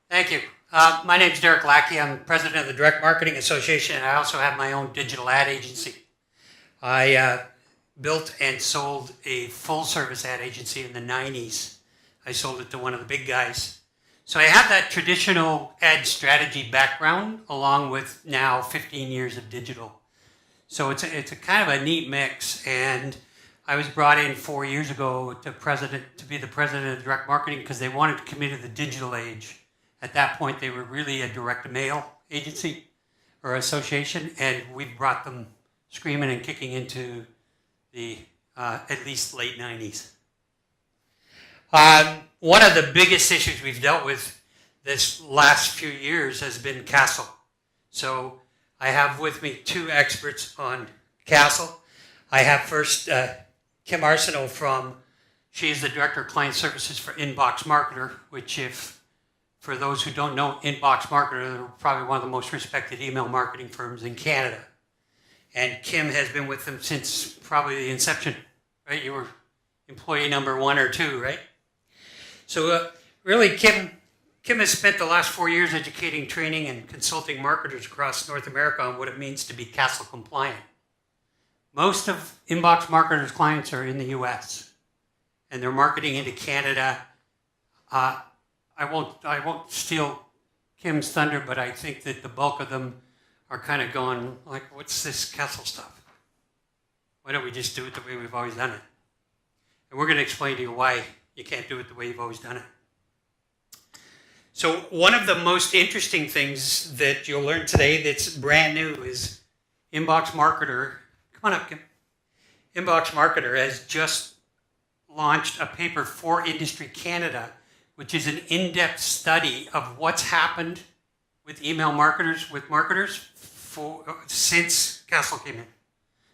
Thank you. My name is Derrick Lackey. I'm president of the Direct Marketing Association, and I also have my own digital ad agency. I built and sold a full-service ad agency in the 90s. I sold it to one of the big guys. So I have that traditional ad strategy background along with now 15 years of digital. So it's a kind of a neat mix, and I was brought in 4 years ago to be the president of direct marketing because they wanted to commit to the digital age. At that point, they were really a direct-to-mail agency or association, and we've brought them screaming and kicking into the at least late 90s. One of the biggest issues we've dealt with this last few years has been CASL. So I have with me two experts on CASL. I have first Kim Arsenault she's the Director of Client Services for Inbox Marketer, which for those who don't know, Inbox Marketer, they're probably one of the most respected email marketing firms in Canada. And Kim has been with them since probably the inception, right? You were employee number 1 or 2, right? So really, Kim has spent the last 4 years educating, training, and consulting marketers across North America on what it means to be CASL compliant. Most of Inbox Marketer's clients are in the US, and they're marketing into Canada. I won't steal Kim's thunder, but I think that the bulk of them are kind of going like, what's this CASL stuff? Why don't we just do it the way we've always done it? And we're going to explain to you why you can't do it the way you've always done it. So one of the most interesting things that you'll learn today that's brand new is Inbox Marketer. Come on up, Kim. Inbox Marketer has just launched a paper for Industry Canada, which is an in-depth study of what's happened with email marketers, since CASL came in.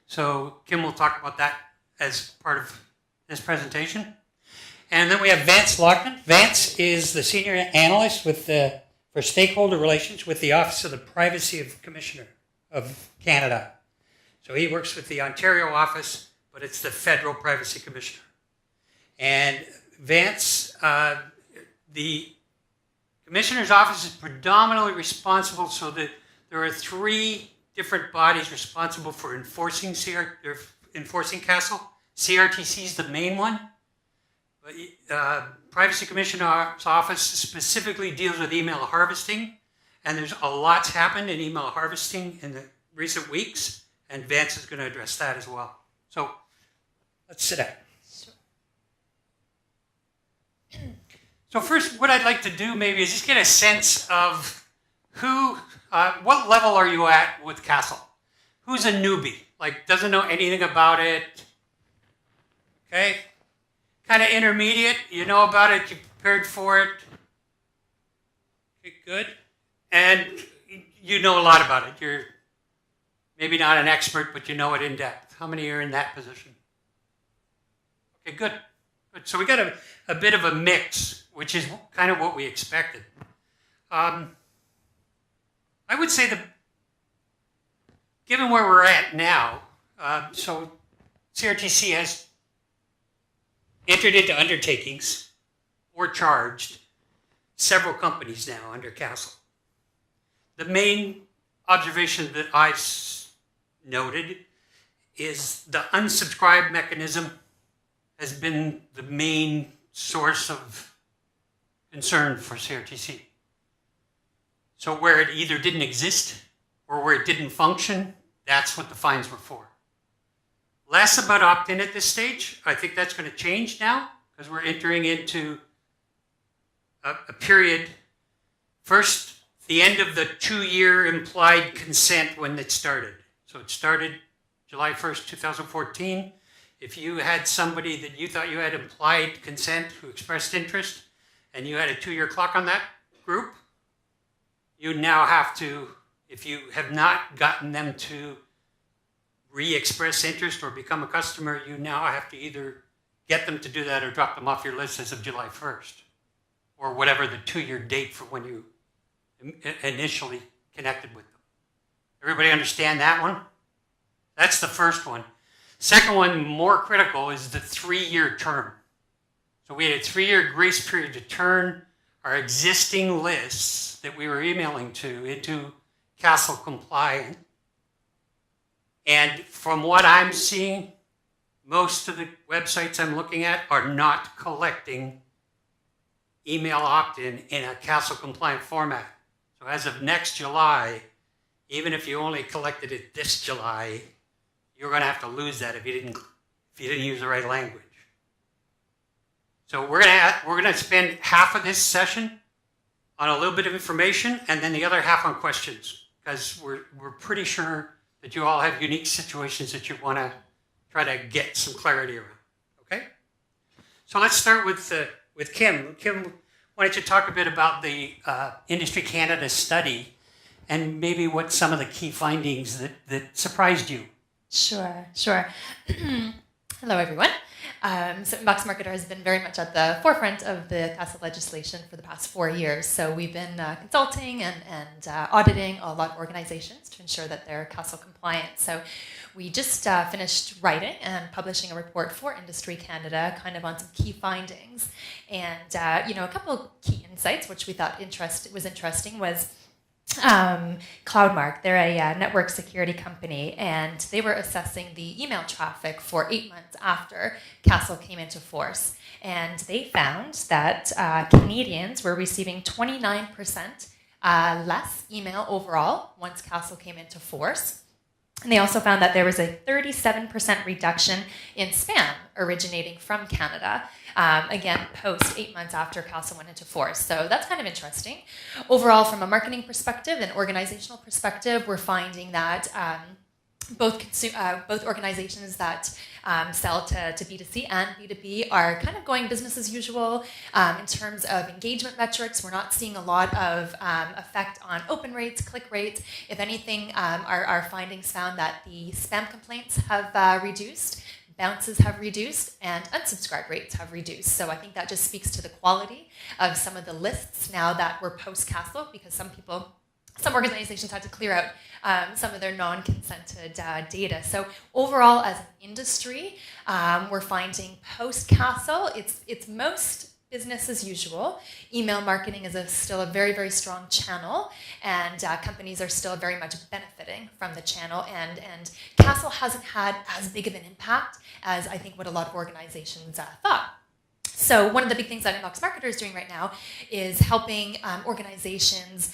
So Kim will talk about that as part of this presentation. And then we have Vance Lockman. Vance is the senior analyst for stakeholder relations with the Office of the Privacy Commissioner of Canada. So he works with the Ontario office, but it's the Federal Privacy Commissioner. And Vance, the Commissioner's office is predominantly responsible, so that there are 3 different bodies responsible for enforcing CASL. CRTC is the main one. But Privacy Commissioner's office specifically deals with email harvesting, and there's a lot's happened in email harvesting in the recent weeks, and Vance is going to address that as well. So let's sit down. So first, what I'd like to do maybe is just get a sense of what level are you at with CASL? Who's a newbie? Like, doesn't know anything about it? Okay. Kind of intermediate, you know about it, you prepared for it. Okay, good. And you know a lot about it. You're maybe not an expert, but you know it in depth. How many are in that position? Okay, good. So we got a bit of a mix, which is kind of what we expected. I would say that given where we're at now, so CRTC has entered into undertakings or charged several companies now under CASL. The main observation that I've noted is the unsubscribe mechanism has been the main source of concern for CRTC. So where it either didn't exist or where it didn't function, that's what the fines were for. Less about opt-in at this stage. I think that's going to change now because we're entering into a period. First, the end of the 2-year implied consent when it started. So it started July 1st, 2014. If you had somebody that you thought you had implied consent who expressed interest and you had a 2-year clock on that group, you now have to, if you have not gotten them to re-express interest or become a customer, you now have to either get them to do that or drop them off your list as of July 1st or whatever the 2-year date for when you initially connected with them. Everybody understand that one? That's the first one. Second one, more critical, is the 3-year term. So we had a 3-year grace period to turn our existing lists that we were emailing to into CASL compliant. And from what I'm seeing, most of the websites I'm looking at are not collecting email opt-in in a CASL compliant format. So as of next July, even if you only collected it this July, you're going to have to lose that if you didn't use the right language. So we're going to spend half of this session on a little bit of information and then the other half on questions, because we're pretty sure that you all have unique situations that you want to try to get some clarity around. Okay? So let's start with Kim. Kim, why don't you talk a bit about the Industry Canada study and maybe what some of the key findings that surprised you? Sure. Hello, everyone. So Inbox Marketer has been very much at the forefront of the CASL legislation for the past 4 years. So we've been consulting and auditing a lot of organizations to ensure that they're CASL compliant. So we just finished writing and publishing a report for Industry Canada, kind of on some key findings. And a couple of key insights, which we thought was interesting, was Cloudmark. They're a network security company, and they were assessing the email traffic for 8 months after CASL came into force. And they found that Canadians were receiving 29% less email overall once CASL came into force. And they also found that there was a 37% reduction in spam originating from Canada, again, post 8 months after CASL went into force. So that's kind of interesting. Overall, from a marketing perspective and organizational perspective, we're finding that both organizations that sell to B2C and B2B are kind of going business as usual. In terms of engagement metrics, we're not seeing a lot of effect on open rates, click rates. If anything, our findings found that the spam complaints have reduced, bounces have reduced, and unsubscribe rates have reduced. So I think that just speaks to the quality of some of the lists now that we're post-CASL, because some organizations had to clear out some of their non-consented data. So overall, as an industry, we're finding post-CASL, it's most business as usual. Email marketing is still a very, very strong channel, and companies are still very much benefiting from the channel. And CASL hasn't had as big of an impact as I think what a lot of organizations thought. So one of the big things that Inbox Marketer is doing right now is helping organizations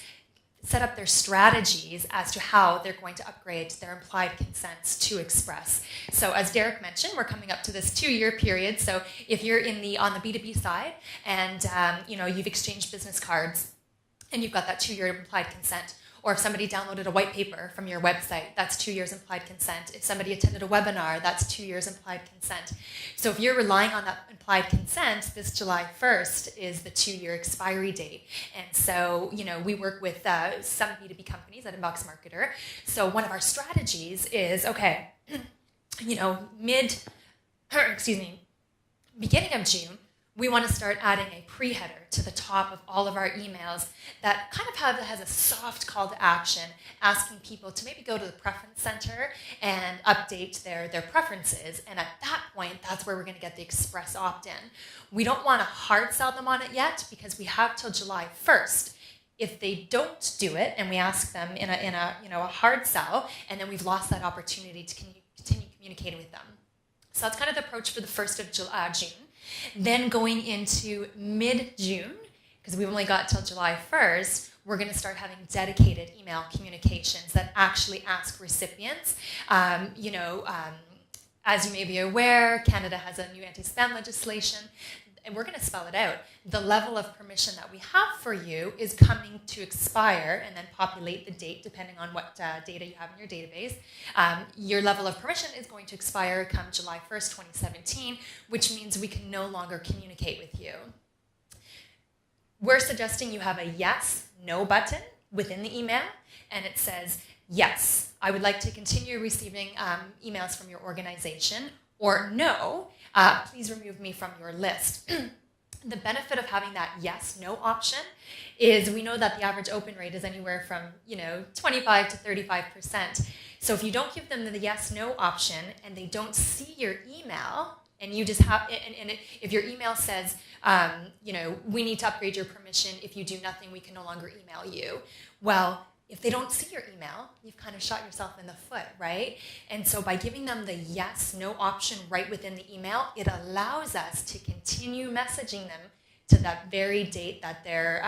set up their strategies as to how they're going to upgrade their implied consents to Express. So as Derrick mentioned, we're coming up to this 2-year period. So if you're on the B2B side and you've exchanged business cards and you've got that 2-year implied consent, or if somebody downloaded a white paper from your website, that's 2 years implied consent. If somebody attended a webinar, that's 2 years implied consent. So if you're relying on that implied consent, this July 1st is the 2-year expiry date. And so, we work with some B2B companies at Inbox Marketer. So one of our strategies is, beginning of June, we want to start adding a pre-header to the top of all of our emails that kind of has a soft call to action, asking people to maybe go to the preference center and update their preferences. And at that point, that's where we're going to get the Express opt-in. We don't want to hard sell them on it yet because we have till July 1st. If they don't do it and we ask them in a hard sell, and then we've lost that opportunity to continue communicating with them. So that's kind of the approach for the 1st of June. Then going into mid-June, because we've only got till July 1st, we're going to start having dedicated email communications that actually ask recipients. As you may be aware, Canada has a new anti-spam legislation, and we're going to spell it out. The level of permission that we have for you is coming to expire, and then populate the date depending on what data you have in your database. Your level of permission is going to expire come July 1st, 2017, which means we can no longer communicate with you. We're suggesting you have a yes, no button within the email, and it says, yes, I would like to continue receiving emails from your organization, or no, please remove me from your list. The benefit of having that yes, no option is we know that the average open rate is anywhere from 25 to 35%. So if you don't give them the yes, no option and they don't see your email, and you just have, if your email says, we need to upgrade your permission. If you do nothing, we can no longer email you. Well, if they don't see your email, you've kind of shot yourself in the foot, right? And so by giving them the yes, no option right within the email, it allows us to continue messaging them to that very date that their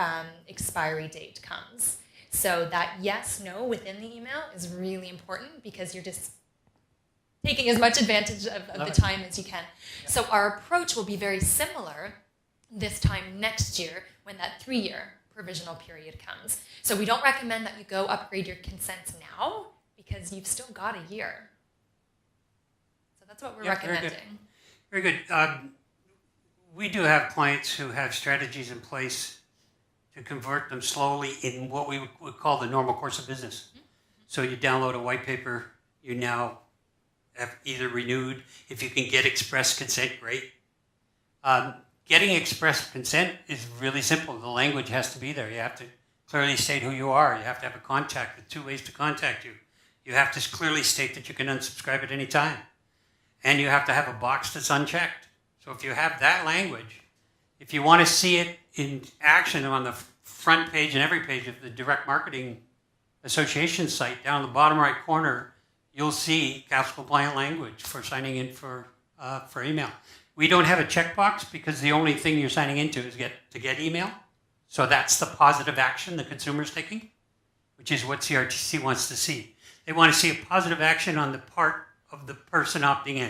expiry date comes. So that yes, no within the email is really important because you're just taking as much advantage of the time as you can. Yeah. So our approach will be very similar this time next year when that 3-year provisional period comes. So we don't recommend that you go upgrade your consents now because you've still got a year. So that's what we're recommending. Very good. We do have clients who have strategies in place to convert them slowly in what we would call the normal course of business. Mm-hmm. So you download a white paper, you now have either renewed. If you can get express consent, great. Getting express consent is really simple. The language has to be there. You have to clearly state who you are. You have to have a contact with 2 ways to contact you. You have to clearly state that you can unsubscribe at any time. And you have to have a box that's unchecked. So if you have that language, if you want to see it in action on the front page and every page of the Direct Marketing Association site, down in the bottom right corner, you'll see CASL compliant language for signing in for email. We don't have a checkbox because the only thing you're signing into is to get email. So that's the positive action the consumer's taking, which is what CRTC wants to see. They want to see a positive action on the part of the person opting in.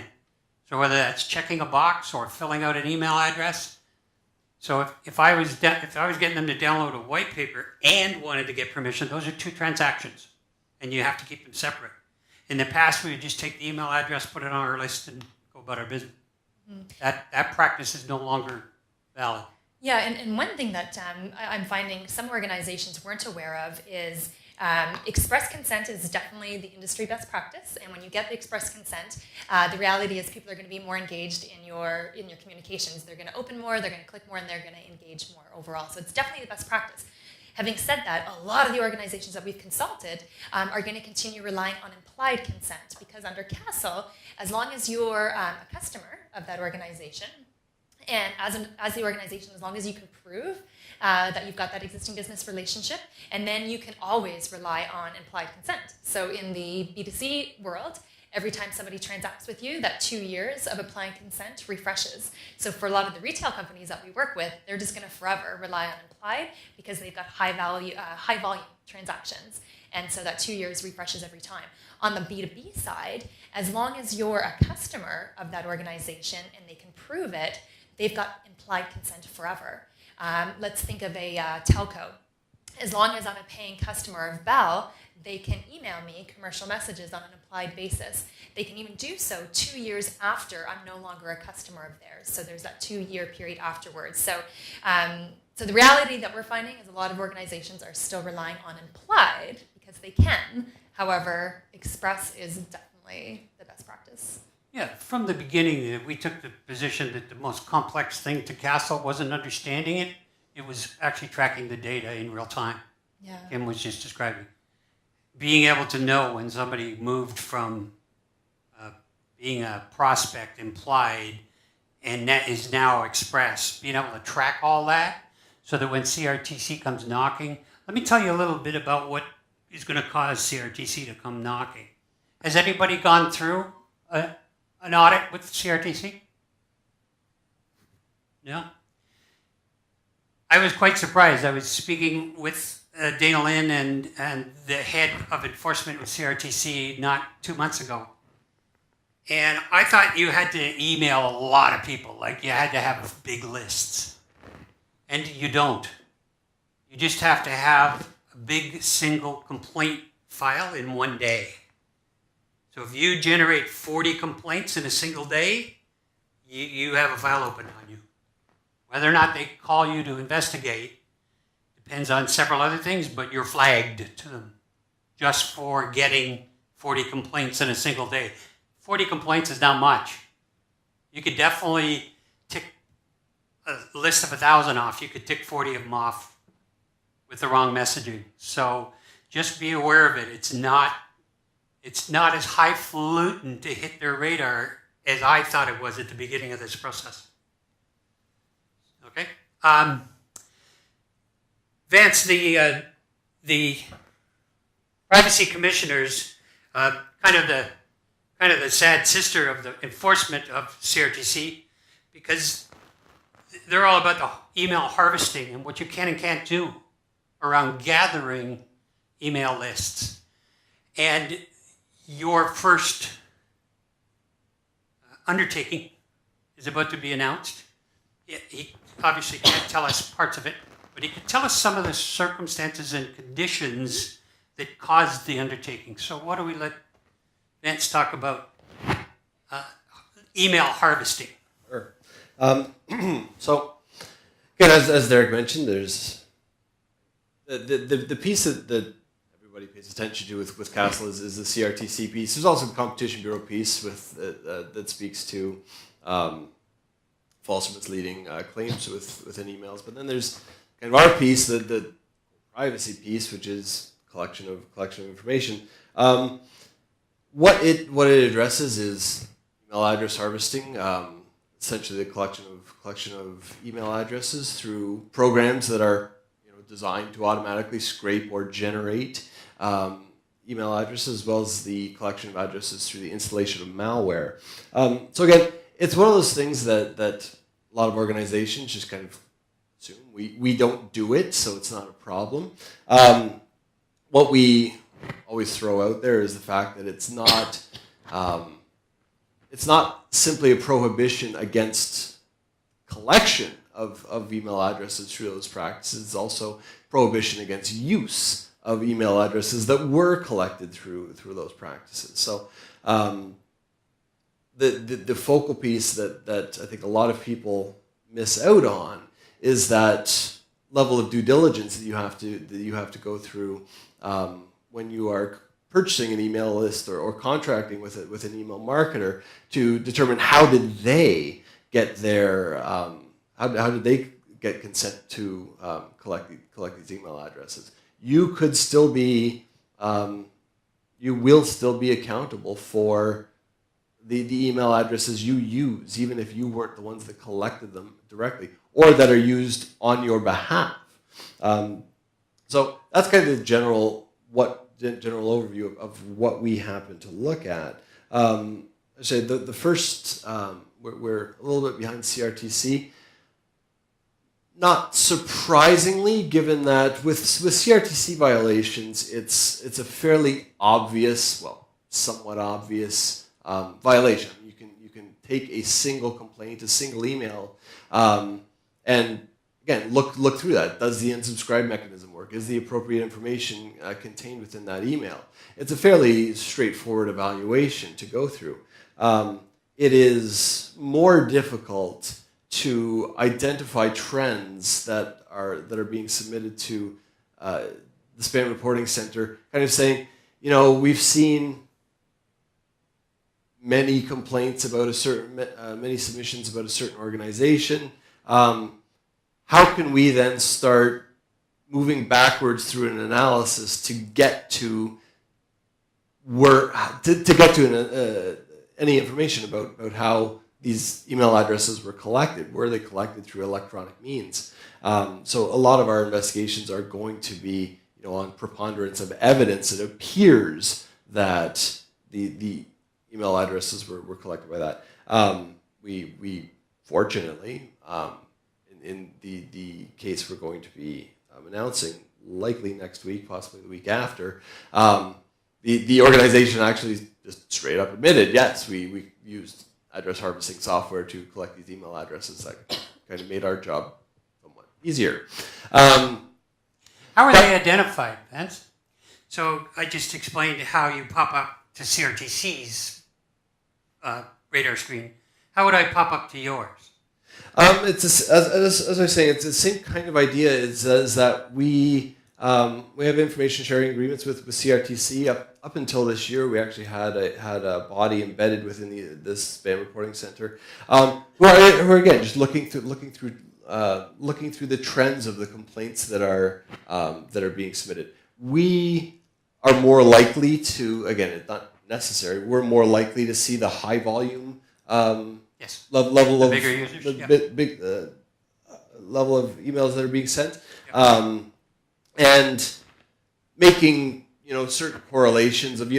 So whether that's checking a box or filling out an email address. So if I was getting them to download a white paper and wanted to get permission, those are 2 transactions, and you have to keep them separate. In the past, we would just take the email address, put it on our list, and go about our business. That practice is no longer valid. Yeah, and one thing that I'm finding some organizations weren't aware of is express consent is definitely the industry best practice. And when you get the express consent, the reality is people are going to be more engaged in your communications. They're going to open more, they're going to click more, and they're going to engage more overall. So it's definitely the best practice. Having said that, a lot of the organizations that we've consulted are going to continue relying on implied consent because under CASL, as long as you're a customer of that organization, and as the organization, as long as you can prove that you've got that existing business relationship, and then you can always rely on implied consent. So in the B2C world, every time somebody transacts with you, that 2 years of applying consent refreshes. So for a lot of the retail companies that we work with, they're just going to forever rely on implied because they've got high volume transactions. And so that 2 years refreshes every time. On the B2B side, as long as you're a customer of that organization and they can prove it, they've got implied consent forever. Let's think of a telco. As long as I'm a paying customer of Bell, they can email me commercial messages on an implied basis. They can even do so 2 years after I'm no longer a customer of theirs. So there's that 2-year period afterwards. So the reality that we're finding is a lot of organizations are still relying on implied because they can. However, express is definitely the best practice. Yeah, from the beginning, we took the position that the most complex thing to CASL wasn't understanding it. It was actually tracking the data in real time. Yeah. Kim was just describing. Being able to know when somebody moved from being a prospect implied and that is now express, being able to track all that so that when CRTC comes knocking, let me tell you a little bit about what is going to cause CRTC to come knocking. Has anybody gone through an audit with CRTC? No? I was quite surprised. I was speaking with Dana Lynn and the head of enforcement with CRTC not 2 months ago. And I thought you had to email a lot of people, like you had to have big lists. And you don't. You just have to have a big single complaint file in one day. So if you generate 40 complaints in a single day, you have a file open on you. Whether or not they call you to investigate depends on several other things, but you're flagged to them just for getting 40 complaints in a single day. 40 complaints is not much. You could definitely tick a list of 1,000 off. You could tick 40 of them off with the wrong messaging. So just be aware of it. It's not as highfalutin to hit their radar as I thought it was at the beginning of this process. Okay. Vance, the privacy commissioners, kind of the sad sister of the enforcement of CRTC, because they're all about the email harvesting and what you can and can't do around gathering email lists. And your first undertaking is about to be announced. He obviously can't tell us parts of it, but he can tell us some of the circumstances and conditions that caused the undertaking. So why don't we let Vance talk about email harvesting? Sure. So, again, as Derrick mentioned, there's the piece that everybody pays attention to with CASL is the CRTC piece. There's also the Competition Bureau piece with that speaks to false or misleading claims within emails. But then there's kind of our piece, the privacy piece, which is collection of information. What it addresses is email address harvesting, essentially the collection of email addresses through programs that are designed to automatically scrape or generate email addresses, as well as the collection of addresses through the installation of malware. So again, it's one of those things that a lot of organizations just kind of assume we don't do it, so it's not a problem. What we always throw out there is the fact that it's not simply a prohibition against collection of email addresses through those practices. It's also prohibition against use of email addresses that were collected through those practices. So the focal piece that I think a lot of people miss out on is that level of due diligence that you have to go through when you are purchasing an email list or contracting with an email marketer to determine how did they get their how did they get consent to collect these email addresses. You could still be you will still be accountable for the email addresses you use, even if you weren't the ones that collected them directly or that are used on your behalf. So that's kind of the general overview of what we happen to look at. I say the first, we're a little bit behind CRTC. Not surprisingly, given that with CRTC violations, it's a fairly obvious, well, somewhat obvious violation. You can take a single complaint, a single email, and again, look through that. Does the unsubscribe mechanism work? Is the appropriate information contained within that email? It's a fairly straightforward evaluation to go through. It is more difficult to identify trends that are being submitted to the Spam Reporting Center, kind of saying, we've seen many complaints about many submissions about a certain organization. How can we then start moving backwards through an analysis to get to any information about how these email addresses were collected? Were they collected through electronic means? So a lot of our investigations are going to be on preponderance of evidence. It appears that the email addresses were collected by that. We fortunately, in the case we're going to be announcing likely next week, possibly the week after, the organization actually just straight up admitted, yes, we used address harvesting software to collect these email addresses. That kind of made our job somewhat easier. How are they identified, Vance? So I just explained how you pop up to CRTC's radar screen. How would I pop up to yours? As I was saying, it's the same kind of idea. Is that we have information sharing agreements with CRTC. Up until this year, we actually had a body embedded within this Spam Reporting Center, who are again just looking through the trends of the complaints that are being submitted. We are more likely to, again, it's not necessary. We're more likely to see the high volume Yes. level The of bigger users, the yeah. big level of emails that are being sent, Yeah. and making certain correlations of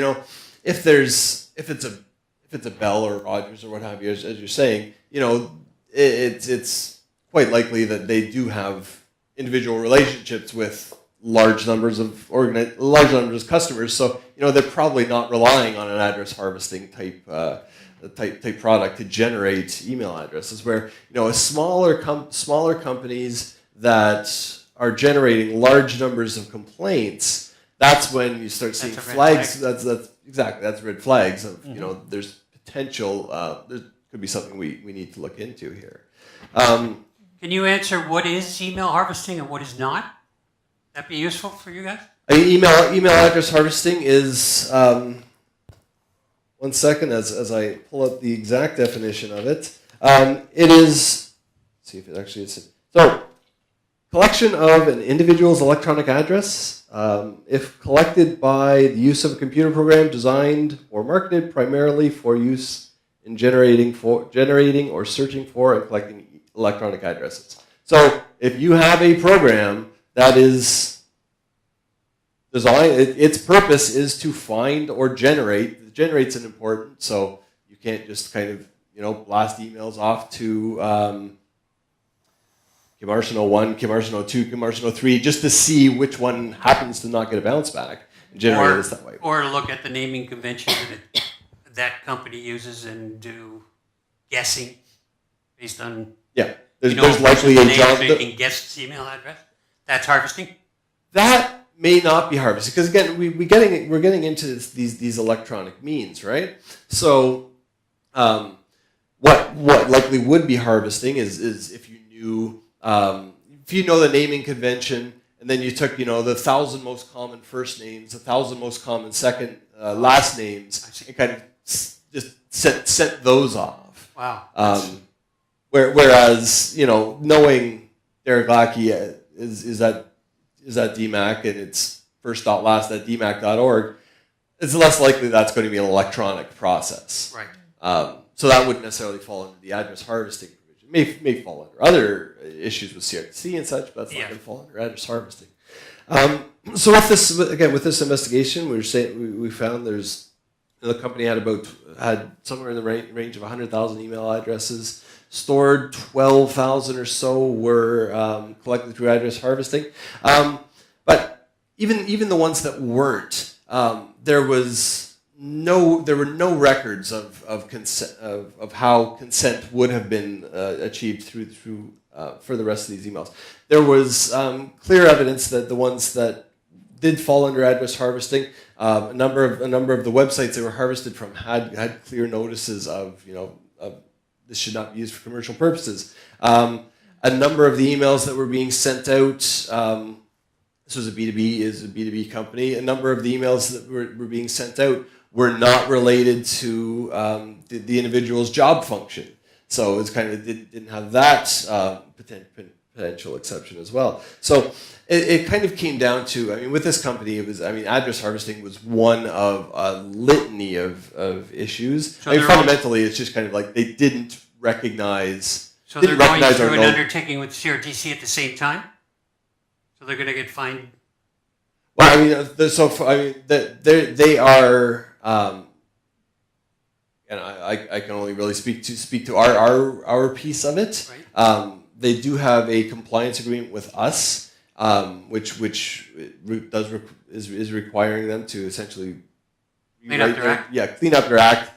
if it's a Bell or Rogers or what have you, as you're saying, it's quite likely that they do have individual relationships with large numbers of customers. So they're probably not relying on an address harvesting type product to generate email addresses. Where smaller companies that are generating large numbers of complaints, that's when you start seeing That's a red flags. flag. That's red flags of there's potential. There could be something we need to look into here. Can you answer what is email harvesting and what is not? That'd be useful for you guys. Email address harvesting is 1 second as I pull up the exact definition of it. It is, let's see if it actually is. So, collection of an individual's electronic address, if collected by the use of a computer program designed or marketed primarily for use in generating or searching for and collecting electronic addresses. So, if you have a program that is designed, its purpose is to find or generate. Generate's an important, so you can't just kind of blast emails off to Kim Arsenault 1, Kim Arsenault 2, Kim Arsenault 3, just to see which one happens to not get a bounce back and generate it that way. Or look at the naming convention that company uses and do guessing based on There's likely a job so you can guess the email address. That's harvesting. That may not be harvested because again we're getting into these electronic means, right? So what likely would be harvesting is if you knew the naming convention and then you took the 1,000 most common first names, 1,000 most common second last names, and kind of just set those off. Wow. Whereas knowing Derrick Lackey is at DMAC and it's first.last@dmac.org, it's less likely that's going to be an electronic process. Right. So that wouldn't necessarily fall under the address harvesting provision. May fall under other issues with CRTC and such, but that's not going to fall under address harvesting. So with this investigation, we found the company had somewhere in the range of 100,000 email addresses stored. 12,000 or so were collected through address harvesting. But even the ones that weren't, there were no records of consent of how consent would have been achieved through for the rest of these emails. There was clear evidence that the ones that did fall under address harvesting, a number of the websites they were harvested from had clear notices of this should not be used for commercial purposes. A number of the emails that were being sent out, this was a B2B company. A number of the emails that were being sent out were not related to the individual's job function. So it's kind of didn't have that potential exception as well. So it kind of came down to, with this company, address harvesting was one of a litany of issues. So fundamentally, it's just kind of like they didn't recognize. So they're going through an undertaking with CRTC at the same time. So they're going to get fined. Well, they are. And I can only really speak to our piece of it. Right. They do have a compliance agreement with us, which is requiring them to essentially clean up their act. Yeah, clean up their act,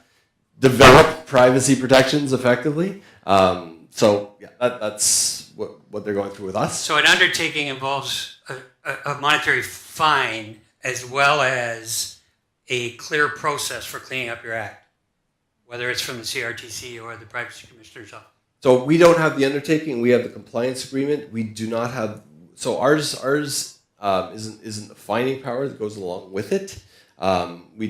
develop privacy protections effectively. That's what they're going through with us. So an undertaking involves a monetary fine as well as a clear process for cleaning up your act, whether it's from the CRTC or the Privacy Commissioner's office. So we don't have the undertaking. We have the compliance agreement. We do not have. So ours isn't the fining power that goes along with it. We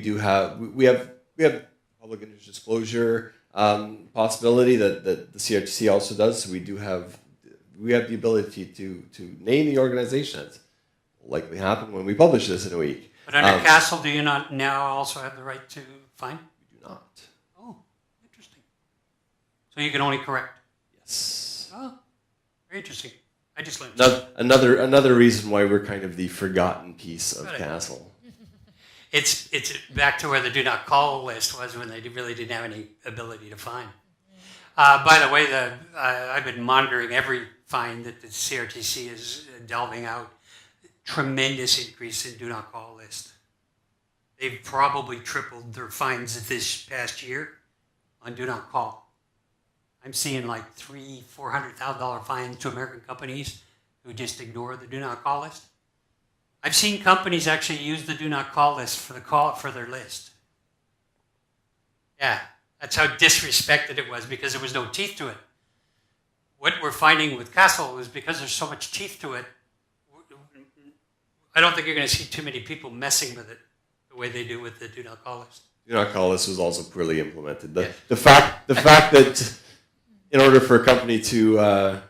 have public interest disclosure possibility that the CRTC also does. So we have the ability to name the organization. That's likely happen when we publish this in a week. But under CASL, do you not now also have the right to fine? We do not. Oh, interesting. So you can only correct. Yes. Oh, very interesting. I just learned. Another reason why we're kind of the forgotten piece of Right. CASL. It's back to where the do not call list was when they really didn't have any ability to find. By the way, I've been monitoring every fine that the CRTC is delving out. Tremendous increase in do not call list. They've probably tripled their fines this past year on do not call. I'm seeing like $400,000 fines to American companies who just ignore the do not call list. I've seen companies actually use the do not call list for their list. Yeah, that's how disrespected it was because there was no teeth to it. What we're finding with CASL is because there's so much teeth to it, I don't think you're going to see too many people messing with it the way they do with the do not call list. Do not call list was also poorly implemented. The fact that in order for a company to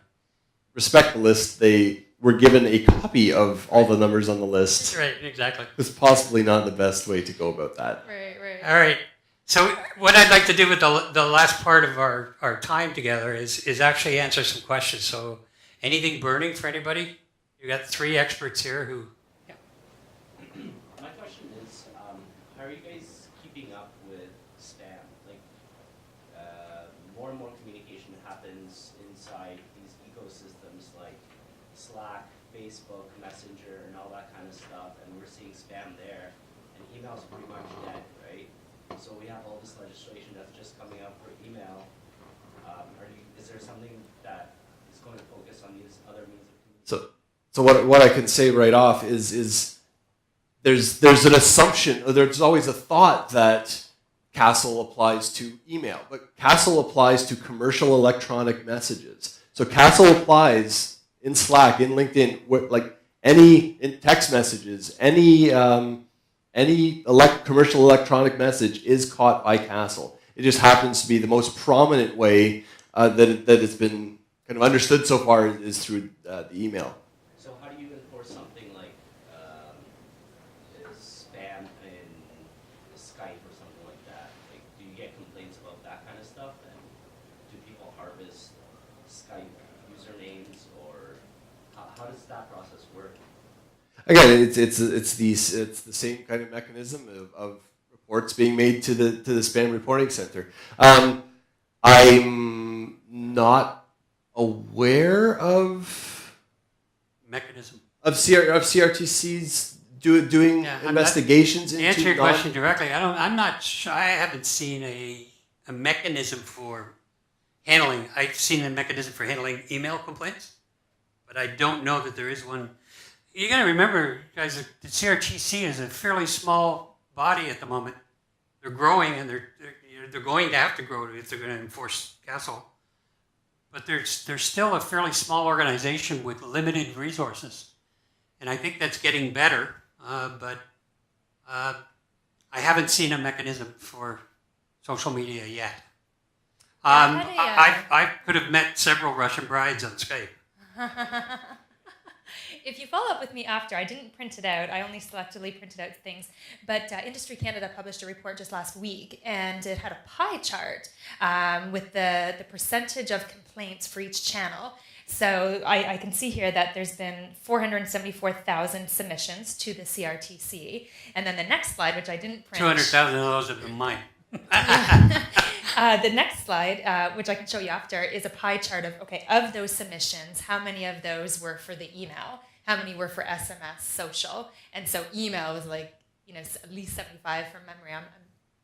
respect the list, they were given a copy of all the numbers on the list. Right, exactly. Was possibly not the best way to go about that. Right. All right. So what I'd like to do with the last part of our time together is actually answer some questions. So anything burning for anybody? You got 3 experts here who... My question is, how are you guys keeping up with spam? Like, more and more communication happens inside these ecosystems like Slack, Facebook, Messenger, and all that kind of stuff, and we're seeing spam there, and email's pretty much dead, right? So we have all this legislation that's just coming out for email. Is there something that is going to focus on these other means of communication? So what I can say right off is there's an assumption, or there's always a thought that CASL applies to email, but CASL applies to commercial electronic messages. So CASL applies in Slack, in LinkedIn, like in text messages, any commercial electronic message is caught by CASL. It just happens to be the most prominent way that it's been kind of understood so far is through the email. So how do you enforce something like spam in Skype or something like that? Like, do you get complaints about that kind of stuff? And do people harvest Skype usernames, or how does that process work? Again, it's the same kind of mechanism of reports being made to the spam reporting center. I'm not aware of mechanism. of CRTC's doing investigations To into answer your question directly, I'm not sure. I haven't seen a mechanism for handling. I've seen a mechanism for handling email complaints, but I don't know that there is one. You got to remember, guys, the CRTC is a fairly small body at the moment. They're growing, and they're going to have to grow if they're going to enforce CASL. But they're still a fairly small organization with limited resources, and I think that's getting better. But I haven't seen a mechanism for social media yet. I could have met several Russian brides on Skype. If you follow up with me after, I didn't print it out. I only selectively printed out things. But Industry Canada published a report just last week, and it had a pie chart with the percentage of complaints for each channel. So I can see here that there's been 474,000 submissions to the CRTC. And then the next slide, which I didn't print. 200,000 of those have been mine. The next slide, which I can show you after, is a pie chart of those submissions, how many of those were for the email, how many were for SMS, social, and so email was at least 75 from memory. I'm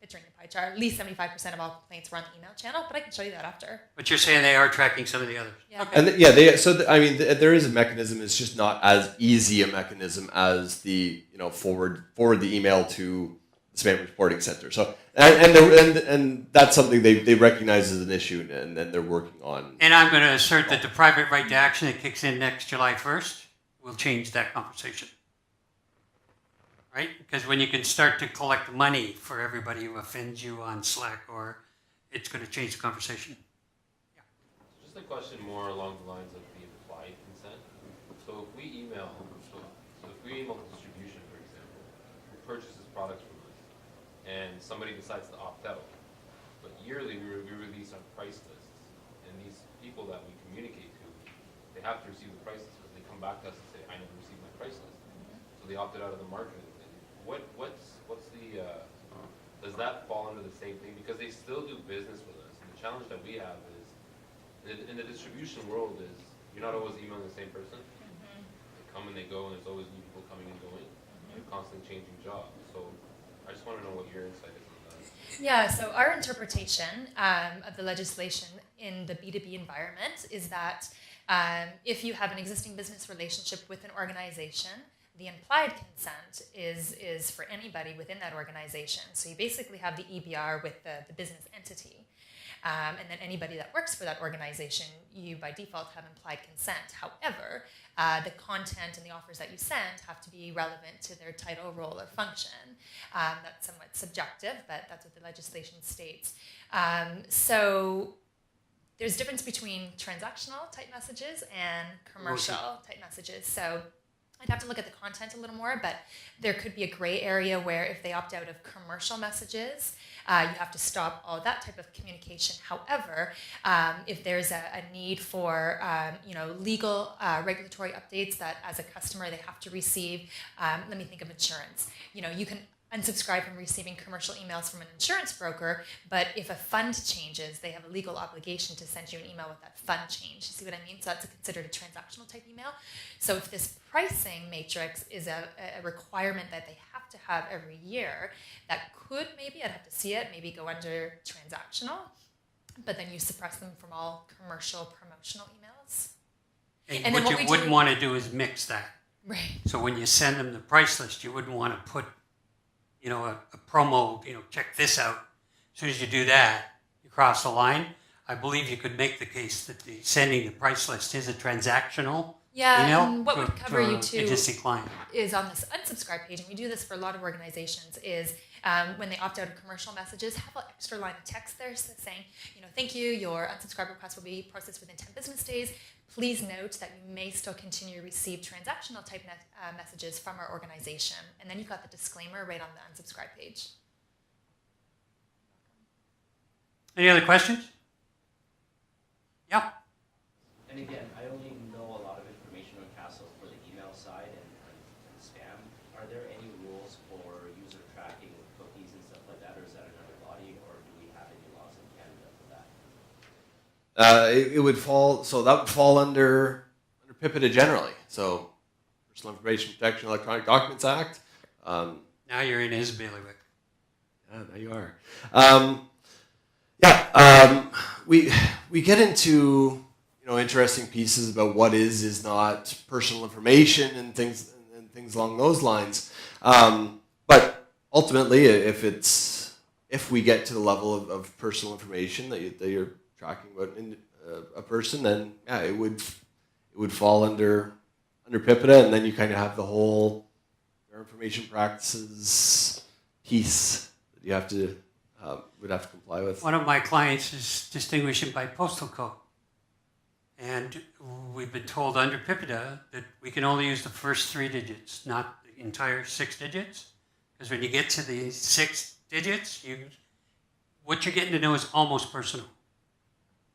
picturing the pie chart. At least 75% of all complaints were on the email channel, but I can show you that after. But you're saying they are tracking some of the others. Yeah. Okay. There is a mechanism. It's just not as easy a mechanism as the forward the email to the spam reporting center. So and that's something they recognize as an issue, and then they're working on. And I'm going to assert that the private right to action that kicks in next July 1st will change that conversation. Right? Because when you can start to collect money for everybody who offends you on Slack, it's going to change the conversation. Yeah. Just a question more along the lines of the implied consent. So if we email the distribution, for example, who purchases products from us, and somebody decides to opt out, but yearly we release our price lists. And these people that we communicate to, they have to receive the price list. They come back to us and say, I never received my price list. So they opted out of the market. And what's the, does that fall under the same thing? Because they still do business with us. And the challenge that we have is, in the distribution world is, you're not always emailing the same person. They come and they go, and there's always new people coming and going. You're constantly changing jobs. So I just want to know what your insight is on that. Yeah, so our interpretation of the legislation in the B2B environment is that if you have an existing business relationship with an organization, the implied consent is for anybody within that organization. So you basically have the EBR with the business entity. And then anybody that works for that organization, you by default have implied consent. However, the content and the offers that you send have to be relevant to their title, role, or function. That's somewhat subjective, but that's what the legislation states. So there's a difference between transactional type messages and commercial type messages. So I'd have to look at the content a little more, but there could be a gray area where if they opt out of commercial messages, you have to stop all that type of communication. However, if there's a need for legal regulatory updates that as a customer they have to receive, let me think of insurance. You can unsubscribe from receiving commercial emails from an insurance broker, but if a fund changes, they have a legal obligation to send you an email with that fund change. You see what I mean? So that's considered a transactional type email. So if this pricing matrix is a requirement that they have to have every year, that could maybe, I'd have to see it, maybe go under transactional, but then you suppress them from all commercial promotional emails. And what you wouldn't want to do is mix that. Right. So when you send them the price list, you wouldn't want to put a promo, check this out. As soon as you do that, you cross the line. I believe you could make the case that sending the price list is a transactional email and what would cover you too existing client. Is on this unsubscribe page, and we do this for a lot of organizations, is when they opt out of commercial messages, have an extra line of text there saying, thank you, your unsubscribe request will be processed within 10 business days. Please note that you may still continue to receive transactional type messages from our organization. And then you've got the disclaimer right on the unsubscribe page. Any other questions? Yeah. And again, I only know a lot of information on CASL for the email side and spam. Are there any rules for user tracking with cookies and stuff like that, or is that another body, or do we have any laws in Canada for that? It would fall, so that would fall under PIPEDA generally. So Personal Information Protection Electronic Documents Act. Now you're in his bailiwick. Yeah, now you are. We get into interesting pieces about what is not personal information and things along those lines. But ultimately, if we get to the level of personal information that you're tracking about a person, then it would fall under PIPEDA, and then you kind of have the whole fair information practices piece that you have to would have to comply with. One of my clients is distinguishing by postal code. And we've been told under PIPEDA that we can only use the first 3 digits, not the entire 6 digits. Because when you get to the 6 digits, what you're getting to know is almost personal.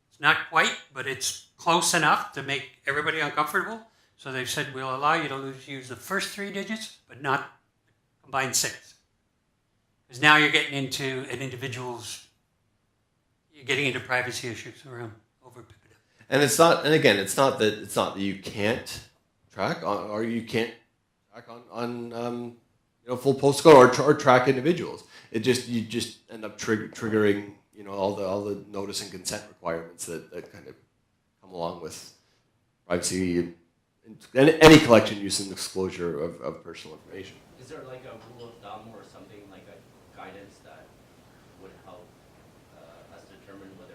It's not quite, but it's close enough to make everybody uncomfortable. So they've said, we'll allow you to use the first 3 digits, but not the combined 6. Because now you're getting into an individual's, you're getting into privacy issues around over PIPEDA. And it's not that you can't track or you can't track on full postal code or track individuals. You just end up triggering all the notice and consent requirements that kind of come along with privacy and any collection, use, and disclosure of personal information. Is there like a rule of thumb or something like a guidance that would help us determine whether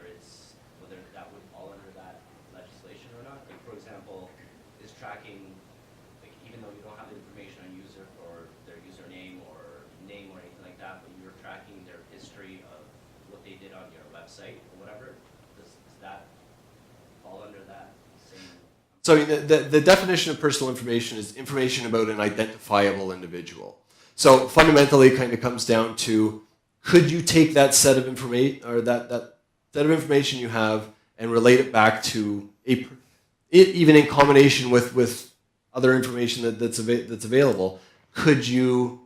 that would fall under that legislation or not? Like, for example, is tracking, like, even though you don't have the information on user or their username or name or anything like that, but you're tracking their history of what they did on your website or whatever, does that fall under that same? So the definition of personal information is information about an identifiable individual. So fundamentally, it kind of comes down to, could you take that set of information or that set of information you have and relate it back to even in combination with other information that's available, could you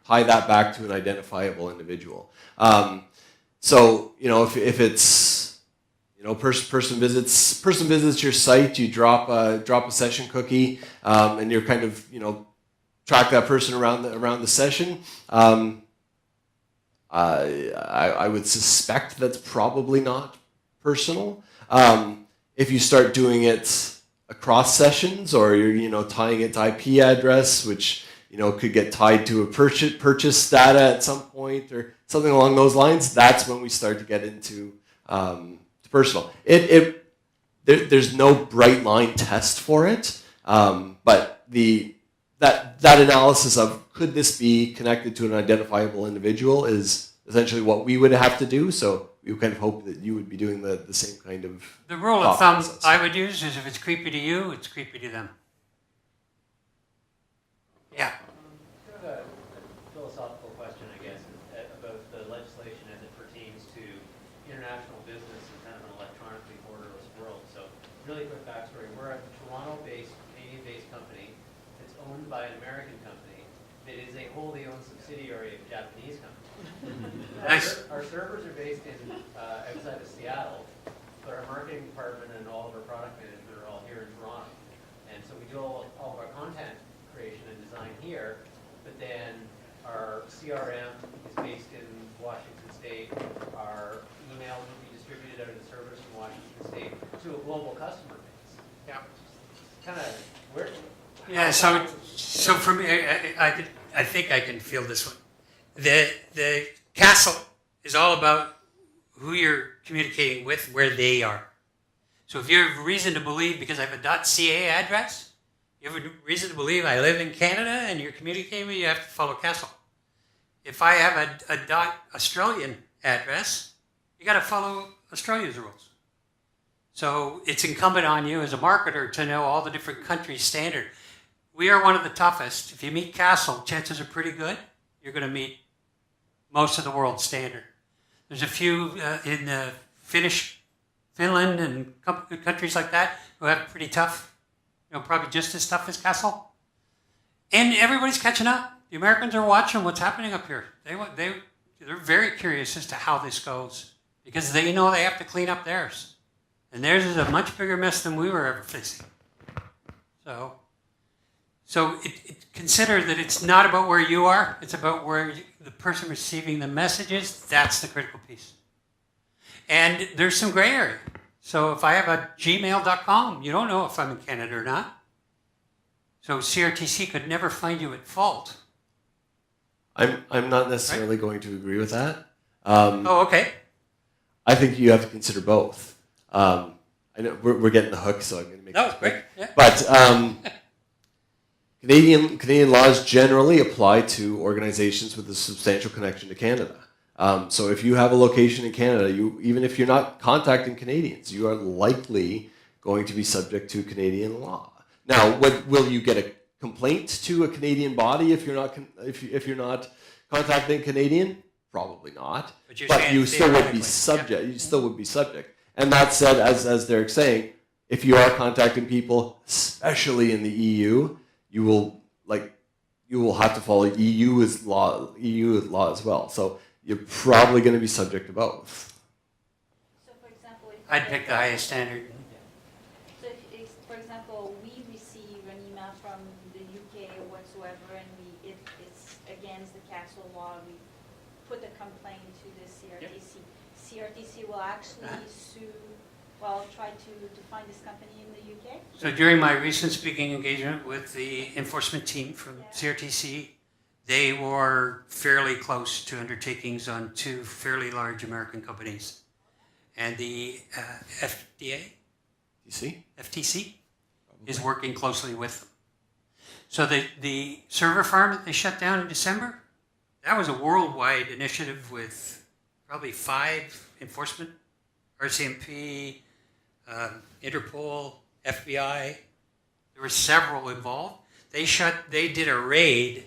tie that back to an identifiable individual? So if it's person visits your site, you drop a session cookie, and you're kind of track that person around the session. I would suspect that's probably not personal. If you start doing it across sessions, or you're tying it to IP address, which could get tied to a purchase data at some point or something along those lines, that's when we start to get into personal. There's no bright line test for it, but that analysis of could this be connected to an identifiable individual is essentially what we would have to do. So we kind of hope that you would be doing the same kind of. The rule of thumb I would use is if it's creepy to you, it's creepy to them. Yeah. Kind of a philosophical question, I guess, about the legislation as it pertains to international business in kind of an electronically borderless world. So, really quick backstory: we're a Toronto-based, Canadian-based company that's owned by an American company that is a wholly owned subsidiary of a Japanese company. Nice. Our servers are based in outside of Seattle, but our marketing department and all of our product management are all here in Toronto. And so we do all of our content creation and design here, but then our CRM is based in Washington State. Our email will be distributed out of the servers from Washington State to a global customer base. Yeah. Kind of where? Yeah. So for me, I think I can feel this one. The CASL is all about who you're communicating with, where they are. So if you have reason to believe, because I have a .ca address, you have a reason to believe I live in Canada and you're communicating with me, you have to follow CASL. If I have a .Australian address, you got to follow Australia's rules. So it's incumbent on you as a marketer to know all the different countries' standard. We are one of the toughest. If you meet CASL, chances are pretty good you're going to meet most of the world's standard. There's a few in Finland and countries like that who have pretty tough, probably just as tough as CASL. And everybody's catching up. The Americans are watching what's happening up here. They're very curious as to how this goes because they know they have to clean up theirs. And theirs is a much bigger mess than we were ever facing. So consider that it's not about where you are. It's about where the person receiving the message is. That's the critical piece. And there's some gray area. So if I have a gmail.com, you don't know if I'm in Canada or not. So CRTC could never find you at fault. I'm not necessarily going to agree with that. Okay. I think you have to consider both. I know we're getting the hook, so I'm going to make this quick. Yeah. But Canadian laws generally apply to organizations with a substantial connection to Canada. So if you have a location in Canada, even if you're not contacting Canadians, you are likely going to be subject to Canadian law. Now, will you get a complaint to a Canadian body if you're not if you're not contacting a Canadian? Probably not. But you still would be subject. You still would be subject. And that said, as Derrick's saying, if you are contacting people, especially in the EU, you will have to follow EU law as well. So you're probably going to be subject to both. So, for example, I'd pick the highest standard. So, if for example, we receive an email from the UK or whatsoever, and if it's against the CASL law, we put a complaint to the CRTC. CRTC will actually try to find this company in the UK? So during my recent speaking engagement with the enforcement team from CRTC, they were fairly close to undertakings on two fairly large American companies. And the FTC is working closely with them. So the server farm that they shut down in December, that was a worldwide initiative with probably 5 enforcement, RCMP, Interpol, FBI. There were several involved. They did a raid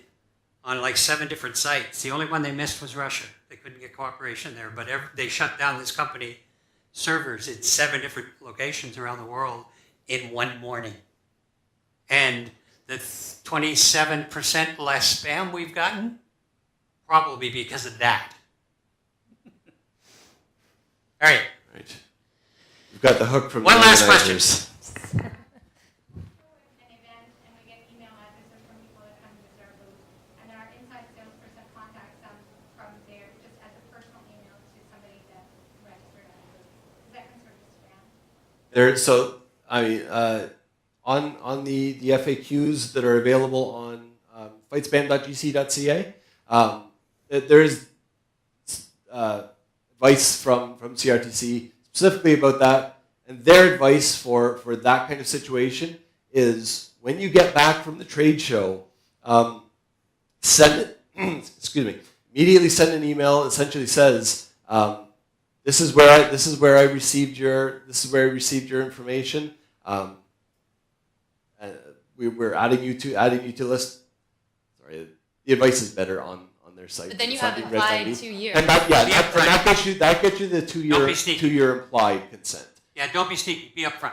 on like 7 different sites. The only one they missed was Russia. They couldn't get cooperation there, but they shut down this company servers in 7 different locations around the world in one morning. And the 27% less spam we've gotten, probably because of that. All right. Right. We've got the hook from One the last organizers. an event and we get email addresses from people that come to our booth, and our inside salesperson contacts them from there just as a personal email to somebody that registered at the booth. Is that considered spam? So I mean, on the FAQs that are available on fightspam.gc.ca, there is advice from CRTC specifically about that, and their advice for that kind of situation is when you get back from the trade show, send it. Excuse me. Immediately send an email. That essentially says, "This is where I received your information. We're adding you to list." Sorry, the advice is better on their site. But then you It's not have being read by implied me. 2 years. And that gets you the Don't be sneaky. 2 year implied consent. Yeah, don't be sneaky. Be upfront.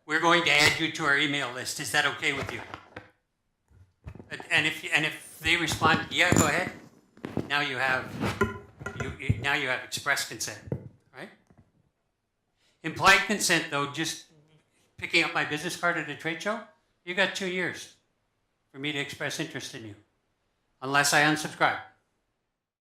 We're going to add you to our email list. Is that okay with you? And if they respond, yeah, go ahead. Now you have express consent, right? Implied consent, though, just picking up my business card at a trade show, you got 2 years for me to express interest in you, unless I unsubscribe.